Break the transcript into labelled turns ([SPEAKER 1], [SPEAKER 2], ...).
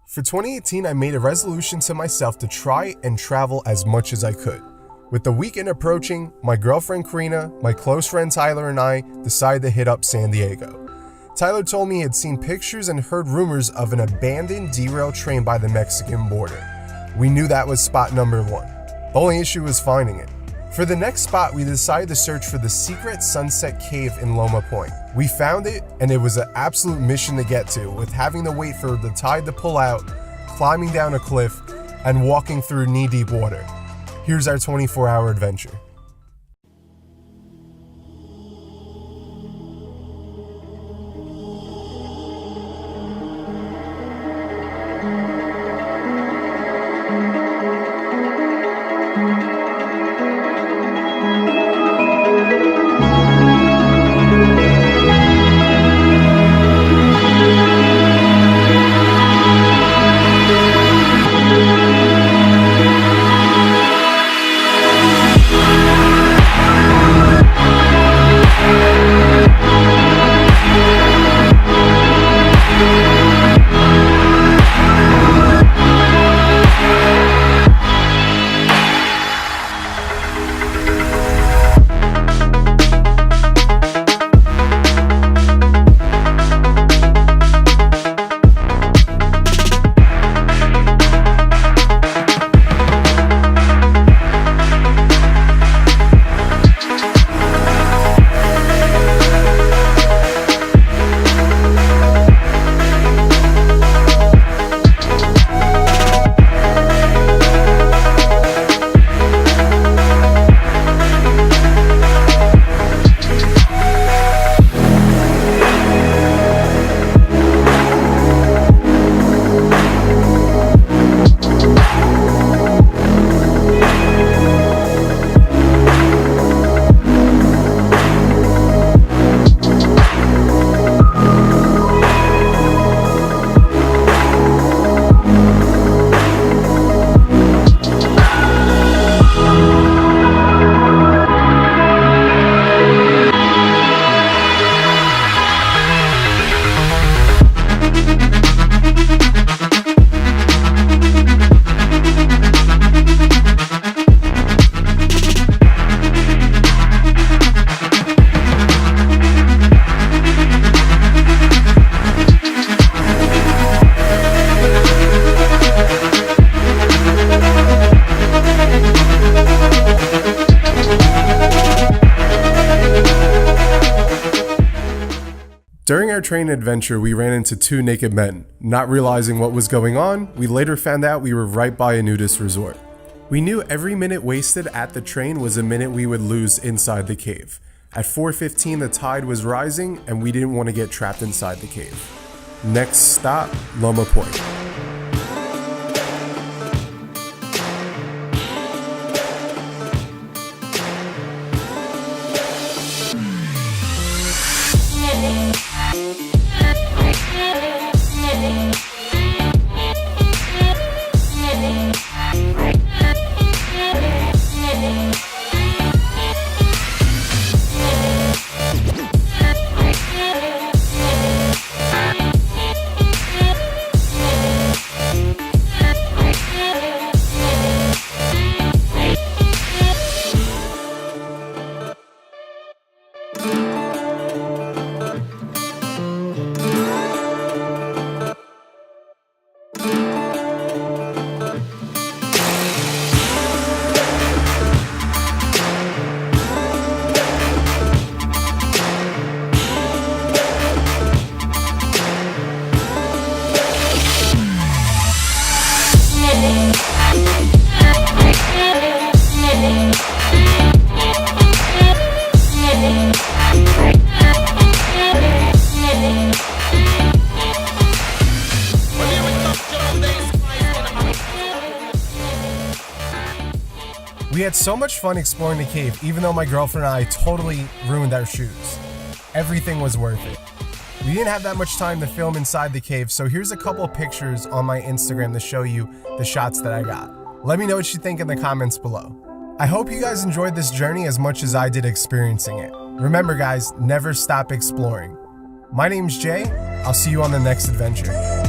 [SPEAKER 1] For 2018, I made a resolution to myself to try and travel as much as I could. With the weekend approaching, my girlfriend Karina, my close friend Tyler, and I decided to hit up San Diego. Tyler told me he had seen pictures and heard rumors of an abandoned derailed train by the Mexican border. We knew that was spot number one. The only issue was finding it. For the next spot, we decided to search for the secret Sunset Cave in Loma Point. We found it, and it was an absolute mission to get to, with having to wait for the tide to pull out, climbing down a cliff, and walking through knee-deep water. Here's our 24-hour adventure. During our train adventure, we ran into two naked men. Not realizing what was going on, we later found out we were right by a nudist resort. We knew every minute wasted at the train was a minute we would lose inside the cave. At 4:15, the tide was rising, and we didn't want to get trapped inside the cave. Next stop, Loma Point. We had so much fun exploring the cave, even though my girlfriend and I totally ruined our shoes. Everything was worth it. We didn't have that much time to film inside the cave, so here's a couple of pictures on my Instagram to show you the shots that I got. Let me know what you think in the comments below. I hope you guys enjoyed this journey as much as I did experiencing it. Remember guys, never stop exploring. My name's Jay. I'll see you on the next adventure.